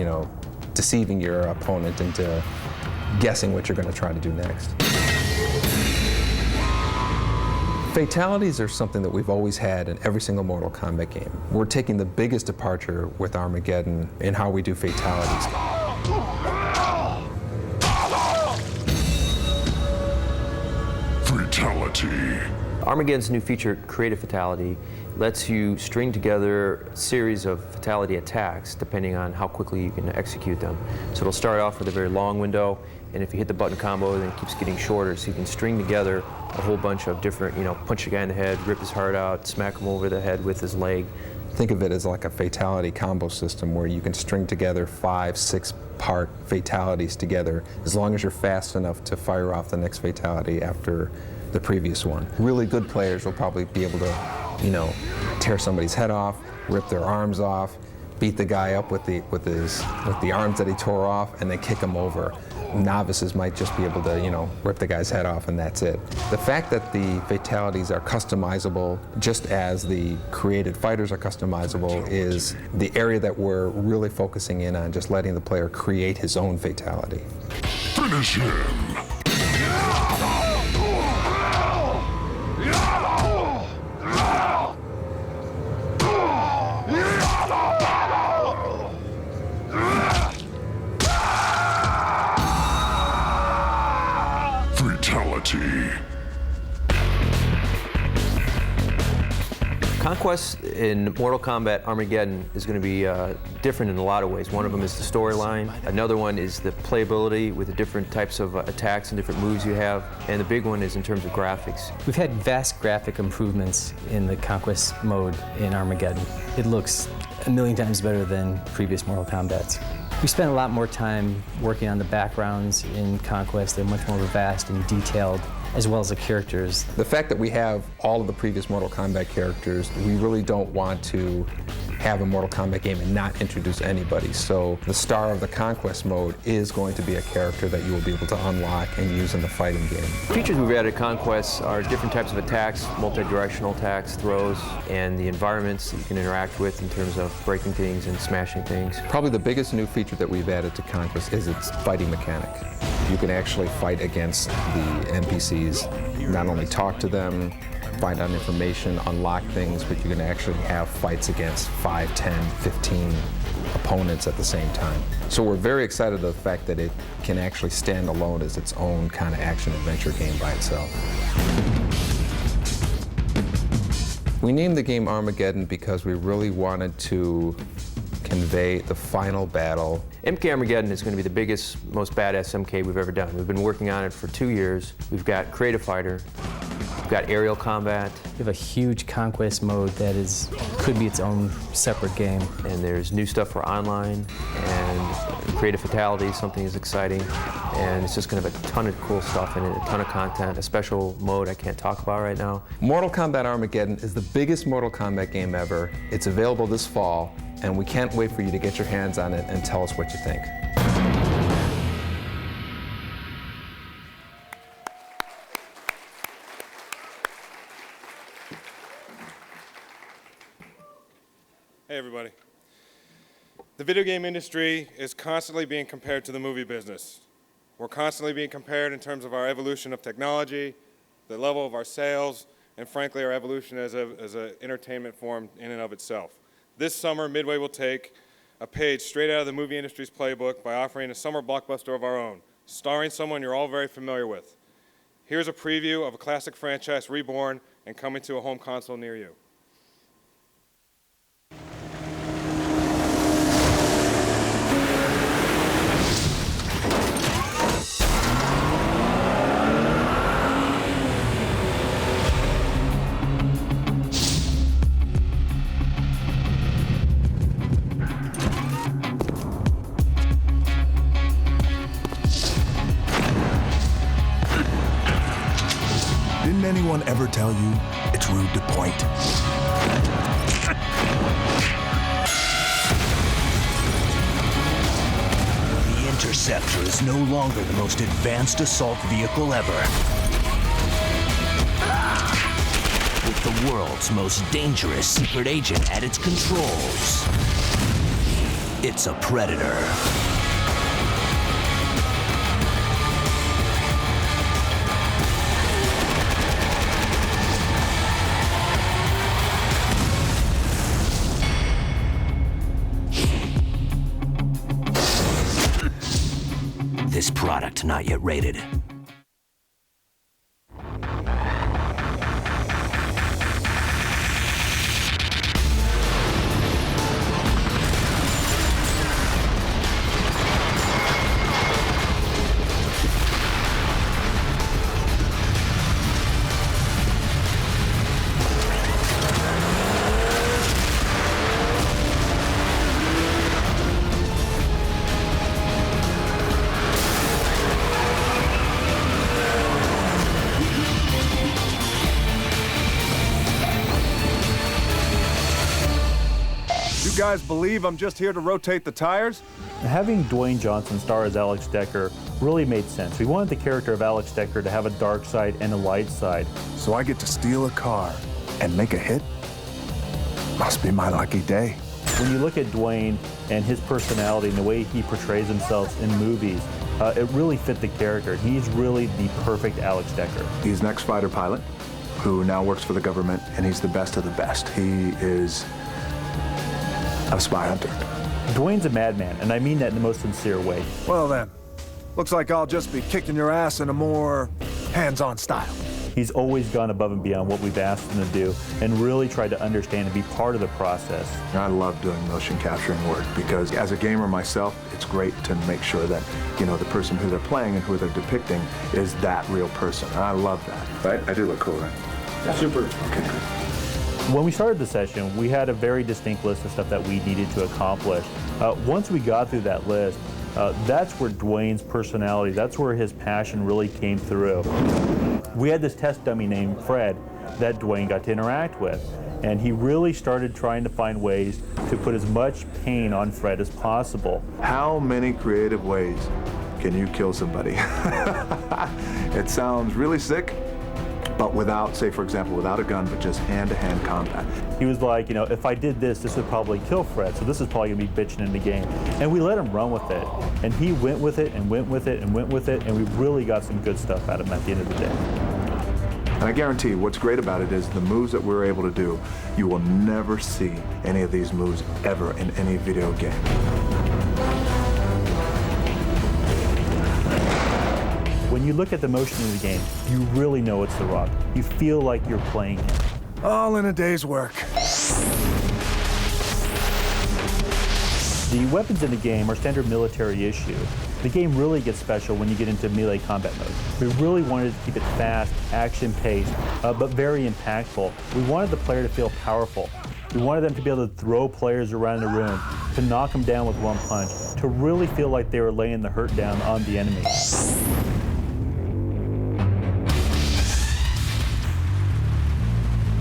deceiving your opponent into guessing what you're going to try to do next. Fatalities are something that we've always had in every single Mortal Kombat game. We're taking the biggest departure with Armageddon in how we do fatalities. Fatality. Armageddon's new feature, Creative Fatality, lets you string together a series of fatality attacks depending on how quickly you can execute them. So it'll start off with a very long window, and if you hit the button combo, then it keeps getting shorter, so you can string together a whole bunch of different, punch a guy in the head, rip his heart out, smack him over the head with his leg. Think of it as like a fatality combo system where you can string together 5, 6-part fatalities together as long as you're fast enough to fire off the next fatality after the previous one. Really good players will probably be able to, tear somebody's head off, rip their arms off, beat the guy up with the arms that he tore off, and then kick him over. Novices might just be able to, rip the guy's head off, and that's it. The fact that the fatalities are customizable, just as the created fighters are customizable, is the area that we're really focusing in on, just letting the player create his own fatality. Finish him. Fatality. Conquest in Mortal Kombat Armageddon is going to be different in a lot of ways. One of them is the storyline. Another one is the playability with the different types of attacks and different moves you have. And the big one is in terms of graphics. We've had vast graphic improvements in the Conquest mode in Armageddon. It looks a million times better than previous Mortal Kombats. We spent a lot more time working on the backgrounds in Conquest. They're much more vast and detailed, as well as the characters. The fact that we have all of the previous Mortal Kombat characters, we really don't want to have a Mortal Kombat game and not introduce anybody. So the star of the Conquest mode is going to be a character that you will be able to unlock and use in the fighting game. Features we've added to Conquest are different types of attacks, multi-directional attacks, throws, and the environments that you can interact with in terms of breaking things and smashing things. Probably the biggest new feature that we've added to Conquest is its fighting mechanic. You can actually fight against the NPCs, not only talk to them, find out information, unlock things, but you can actually have fights against 5, 10, 15 opponents at the same time. So we're very excited about the fact that it can actually stand alone as its own kind of action-adventure game by itself. We named the game Armageddon because we really wanted to convey the final battle. MK Armageddon is going to be the biggest, most badass MK we've ever done. We've been working on it for 2 years. We've got Creative Fighter, we've got aerial combat. We have a huge Conquest mode that could be its own separate game. And there's new stuff for online, and Creative Fatality, something is exciting. And it's just going to have a ton of cool stuff in it, a ton of content, a special mode I can't talk about right now. Mortal Kombat Armageddon is the biggest Mortal Kombat game ever. It's available this fall, and we can't wait for you to get your hands on it and tell us what you think. Hey everybody. The video game industry is constantly being compared to the movie business. We're constantly being compared in terms of our evolution of technology, the level of our sales, and frankly our evolution as an entertainment form in and of itself. This summer, Midway will take a page straight out of the movie industry's playbook by offering a summer blockbuster of our own, starring someone you're all very familiar with. Here's a preview of a classic franchise reborn and coming to a home console near you. Didn't anyone ever tell you it's rude to point? The Interceptor is no longer the most advanced assault vehicle ever. With the world's most dangerous secret agent at its controls. It's a Predator. This product not yet rated. You guys believe I'm just here to rotate the tires? Having Dwayne Johnson star as Alex Decker really made sense. We wanted the character of Alex Decker to have a dark side and a light side. So I get to steal a car and make a hit? Must be my lucky day. When you look at Dwayne and his personality and the way he portrays himself in movies, it really fit the character. He's really the perfect Alex Decker. He's an ex-fighter pilot who now works for the government, and he's the best of the best. He is a spy hunter. Dwayne's a madman, and I mean that in the most sincere way. Well then, looks like I'll just be kicking your ass in a more hands-on style. He's always gone above and beyond what we've asked him to do and really tried to understand and be part of the process. I love doing motion capturing work because as a gamer myself, it's great to make sure that, you know, the person who they're playing and who they're depicting is that real person. And I love that. Right? I do look cool, right? Yeah. Super. Okay, good. When we started the session, we had a very distinct list of stuff that we needed to accomplish. Once we got through that list, that's where Dwayne's personality, that's where his passion really came through. We had this test dummy named Fred that Dwayne got to interact with, and he really started trying to find ways to put as much pain on Fred as possible. How many creative ways can you kill somebody? It sounds really sick, but without, say for example, without a gun, but just hand-to-hand combat. He was like, you know, if I did this, this would probably kill Fred, so this is probably gonna be bitching in the game. And we let him run with it. And he went with it and went with it and went with it, and we really got some good stuff out of him at the end of the day. And I guarantee you, what's great about it is the moves that we're able to do, you will never see any of these moves ever in any video game. When you look at the motion of the game, you really know it's The Rock. You feel like you're playing him. All in a day's work. The weapons in the game are standard military issue. The game really gets special when you get into melee combat mode. We really wanted to keep it fast, action-paced, but very impactful. We wanted the player to feel powerful. We wanted them to be able to throw players around the room, to knock them down with one punch, to really feel like they were laying the hurt down on the enemy.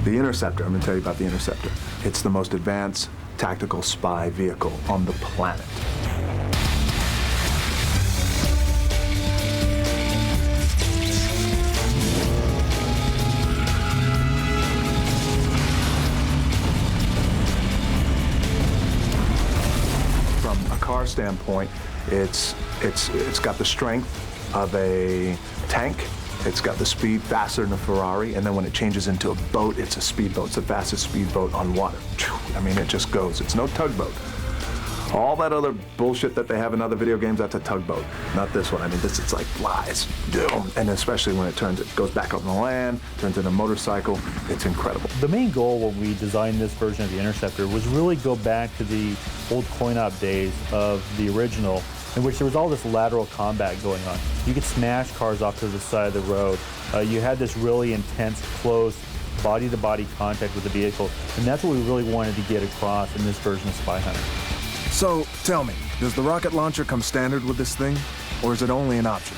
The Interceptor, I'm going to tell you about the Interceptor. It's the most advanced tactical spy vehicle on the planet. From a car standpoint, it's got the strength of a tank. It's got the speed faster than a Ferrari, and then when it changes into a boat, it's a speedboat. It's the fastest speedboat on water. I mean, it just goes. It's no tugboat. All that other bullshit that they have in other video games, that's a tugboat. Not this one. I mean, this, it's like flies. And especially when it goes back up on the land, turns into a motorcycle. It's incredible. The main goal when we designed this version of the Interceptor was really go back to the old coin-op days of the original, in which there was all this lateral combat going on. You could smash cars off to the side of the road. You had this really intense, close, body-to-body contact with the vehicle, and that's what we really wanted to get across in this version of Spy Hunter. So, tell me, does the rocket launcher come standard with this thing, or is it only an option?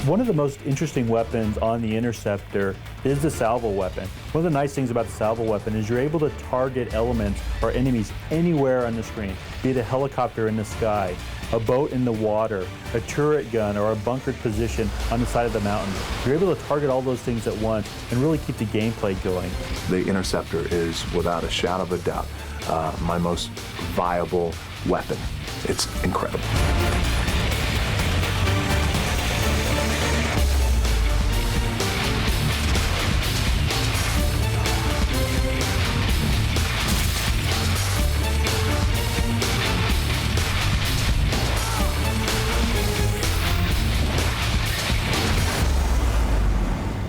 One of the most interesting weapons on the Interceptor is the salvo weapon. One of the nice things about the salvo weapon is you're able to target elements or enemies anywhere on the screen, be it a helicopter in the sky, a boat in the water, a turret gun, or a bunkered position on the side of the mountain. You're able to target all those things at once and really keep the gameplay going. The Interceptor is, without a shadow of a doubt, my most viable weapon. It's incredible.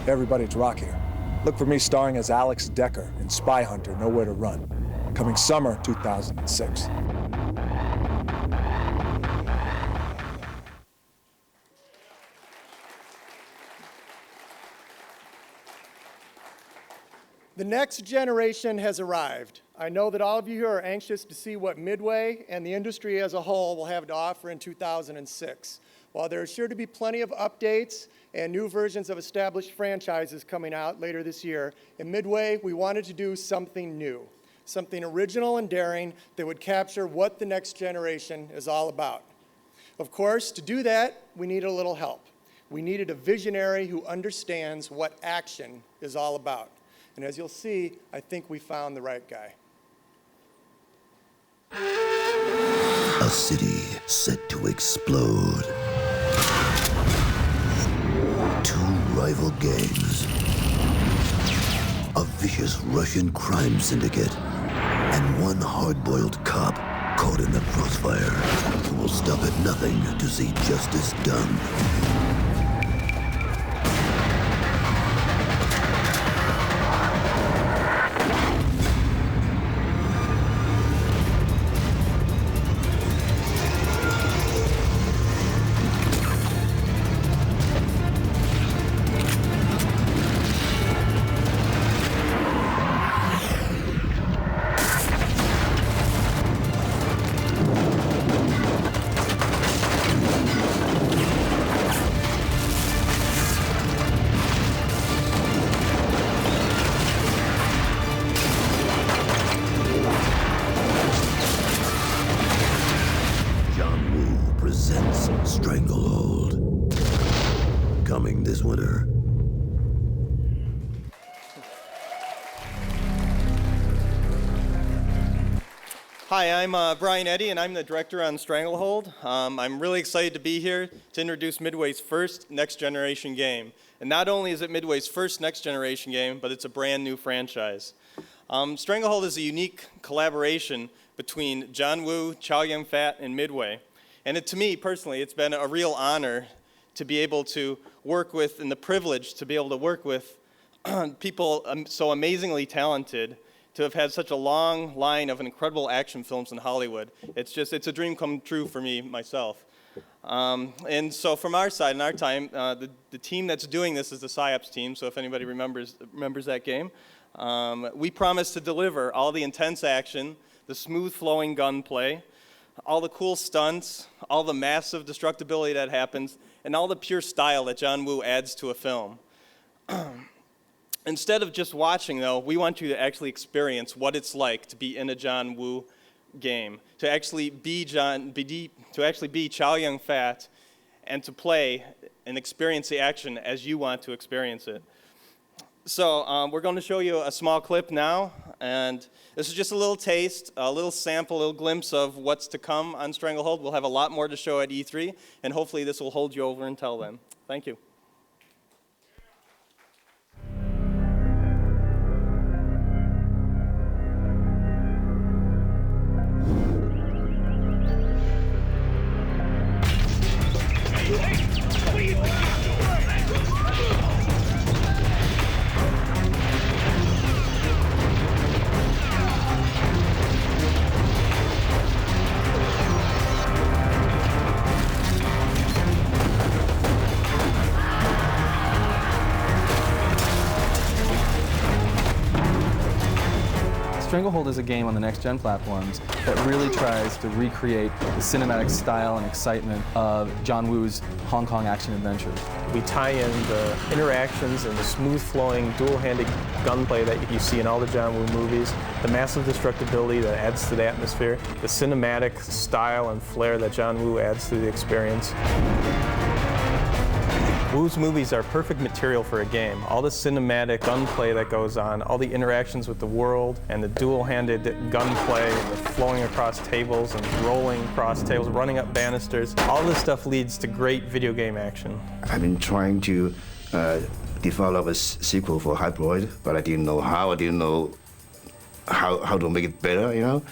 Hey everybody, it's Rock here. Look for me starring as Alex Decker in Spy Hunter, Nowhere to Run, coming summer 2006. The next generation has arrived. I know that all of you here are anxious to see what Midway and the industry as a whole will have to offer in 2006. While there are sure to be plenty of updates and new versions of established franchises coming out later this year, in Midway, we wanted to do something new, something original and daring that would capture what the next generation is all about. Of course, to do that, we needed a little help. We needed a visionary who understands what action is all about. And as you'll see, I think we found the right guy. A city set to explode. Two rival gangs. A vicious Russian crime syndicate. And one hard-boiled cop caught in the crossfire who will stop at nothing to see justice done. Stranglehold. Coming this winter. Hi, I'm Brian Eddy, and I'm the director on Stranglehold. I'm really excited to be here to introduce Midway's first next-generation game. And not only is it Midway's first next-generation game, but it's a brand new franchise. Stranglehold is a unique collaboration between John Woo, Chow Yun-fat, and Midway. And to me, personally, it's been a real honor to be able to work with, and the privilege to be able to work with people so amazingly talented, to have had such a long line of incredible action films in Hollywood. It's a dream come true for me, myself. And so from our side, in our time, the team that's doing this is the PsyOps team, so if anybody remembers that game. We promise to deliver all the intense action, the smooth flowing gunplay, all the cool stunts, all the massive destructibility that happens, and all the pure style that John Woo adds to a film. Instead of just watching, though, we want you to actually experience what it's like to be in a John Woo game, to actually be Chow Yun-fat, and to play and experience the action as you want to experience it. So we're going to show you a small clip now, and this is just a little taste, a little sample, a little glimpse of what's to come on Stranglehold. We'll have a lot more to show at E3, and hopefully this will hold you over until then. Thank you. Stranglehold is a game on the next-gen platforms that really tries to recreate the cinematic style and excitement of John Woo's Hong Kong action-adventure. We tie in the interactions and the smooth-flowing, dual-handed gunplay that you see in all the John Woo movies, the massive destructibility that adds to the atmosphere, the cinematic style and flair that John Woo adds to the experience. Wu's movies are perfect material for a game. All the cinematic gunplay that goes on, all the interactions with the world, and the dual-handed gunplay, and the flowing across tables and rolling across tables, running up banisters, all this stuff leads to great video game action. I've been trying to develop a sequel for Hybrid, but I didn't know how. I didn't know how to make it better, you know.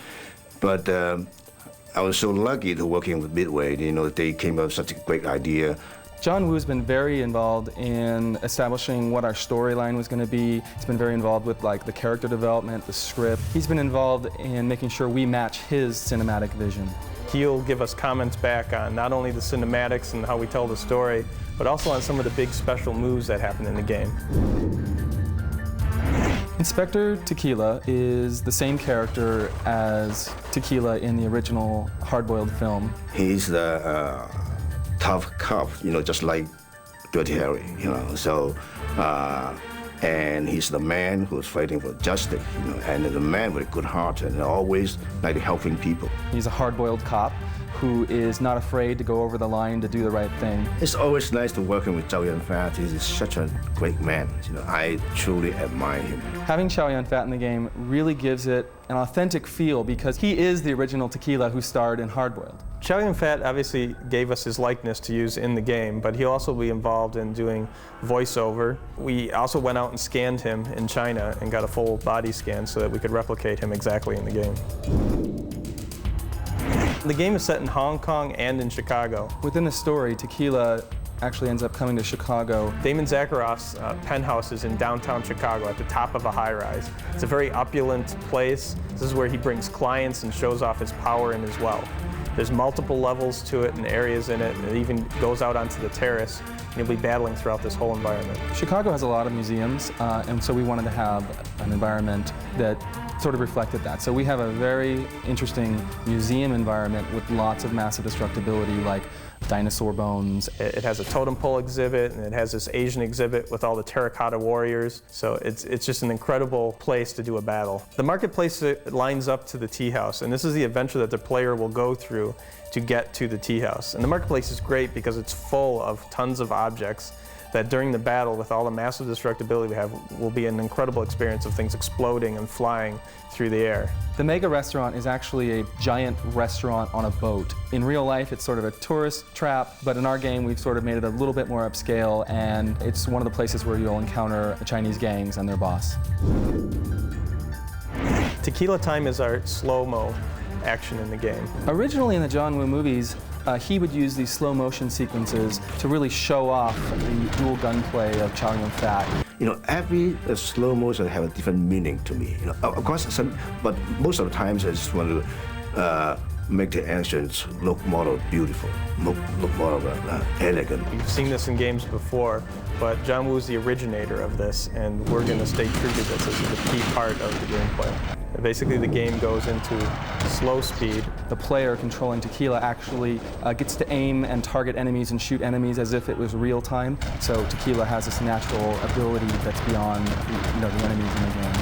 But I was so lucky to working with Midway. You know, they came up with such a great idea. John Woo's been very involved in establishing what our storyline was going to be. He's been very involved with like the character development, the script. He's been involved in making sure we match his cinematic vision. He'll give us comments back on not only the cinematics and how we tell the story, but also on some of the big special moves that happen in the game. Inspector Tequila is the same character as Tequila in the original Hard-Boiled film. He's the tough cop, you know, just like Dirty Harry, you know. So, and he's the man who's fighting for justice, you know, and the man with a good heart and always like helping people. He's a hard-boiled cop who is not afraid to go over the line to do the right thing. It's always nice to working with Chow Yun-fat. He's such a great man. You know, I truly admire him. Having Chow Yun-fat in the game really gives it an authentic feel because he is the original Tequila who starred in Hard-Boiled. Chow Yun-fat obviously gave us his likeness to use in the game, but he'll also be involved in doing voiceover. We also went out and scanned him in China and got a full body scan so that we could replicate him exactly in the game. The game is set in Hong Kong and in Chicago. Within the story, Tequila actually ends up coming to Chicago. Damon Zakharoff's penthouse is in downtown Chicago at the top of a high-rise. It's a very opulent place. This is where he brings clients and shows off his power and his wealth. There's multiple levels to it and areas in it, and it even goes out onto the terrace, and you'll be battling throughout this whole environment. Chicago has a lot of museums, and so we wanted to have an environment that sort of reflected that. So we have a very interesting museum environment with lots of massive destructibility, like dinosaur bones. It has a totem pole exhibit, and it has this Asian exhibit with all the terracotta warriors. So it's just an incredible place to do a battle. The marketplace lines up to the tea house, and this is the adventure that the player will go through to get to the tea house. And the marketplace is great because it's full of tons of objects that during the battle, with all the massive destructibility we have, will be an incredible experience of things exploding and flying through the air. The Mega Restaurant is actually a giant restaurant on a boat. In real life, it's sort of a tourist trap, but in our game, we've sort of made it a little bit more upscale, and it's one of the places where you'll encounter the Chinese gangs and their boss. Tequila Time is our slow-mo action in the game. Originally in the John Woo movies, he would use these slow motion sequences to really show off the dual gunplay of Chow Yun-fat. You know, every slow motion have a different meaning to me. You know, of course, but most of the times I just want to make the actions look more beautiful, look more elegant. You've seen this in games before, but John Woo's the originator of this, and we're going to stay true to this. This is a key part of the gameplay. Basically, the game goes into slow speed. The player controlling Tequila actually gets to aim and target enemies and shoot enemies as if it was real time. So Tequila has this natural ability that's beyond the enemies in the game.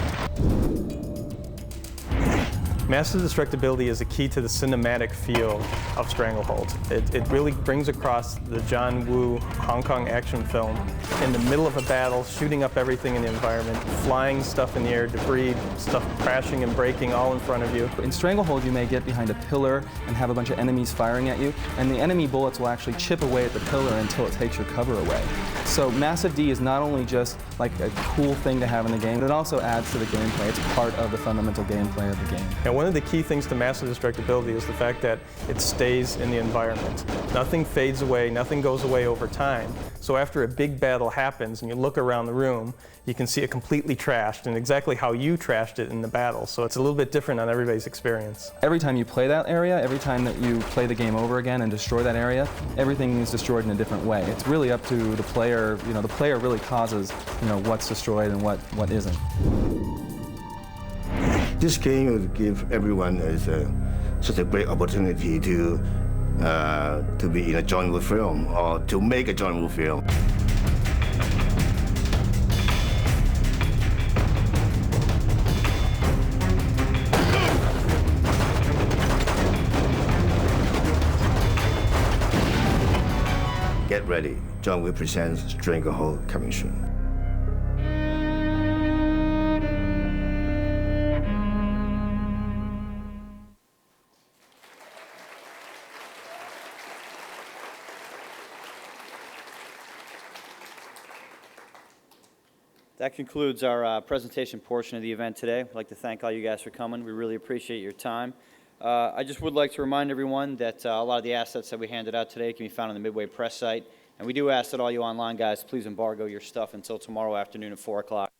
Massive destructibility is a key to the cinematic feel of Stranglehold. It really brings across the John Woo Hong Kong action film in the middle of a battle, shooting up everything in the environment, flying stuff in the air, debris, stuff crashing and breaking all in front of you. In Stranglehold, you may get behind a pillar and have a bunch of enemies firing at you, and the enemy bullets will actually chip away at the pillar until it takes your cover away. So Massive D is not only just like a cool thing to have in the game, but it also adds to the gameplay. It's part of the fundamental gameplay of the game. And one of the key things to massive destructibility is the fact that it stays in the environment. Nothing fades away, nothing goes away over time. So after a big battle happens and you look around the room, you can see it completely trashed and exactly how you trashed it in the battle. So it's a little bit different on everybody's experience. Every time you play that area, every time that you play the game over again and destroy that area, everything is destroyed in a different way. It's really up to the player. The player really causes, what's destroyed and what isn't. This game will give everyone such a great opportunity to be in a John Woo film or to make a John Woo film. Get ready. John Wick presents Stranglehold coming soon. That concludes our presentation portion of the event today. I'd like to thank all you guys for coming. We really appreciate your time. I just would like to remind everyone that a lot of the assets that we handed out today can be found on the Midway press site. And we do ask that all you online guys please embargo your stuff until tomorrow afternoon at 4 o'clock.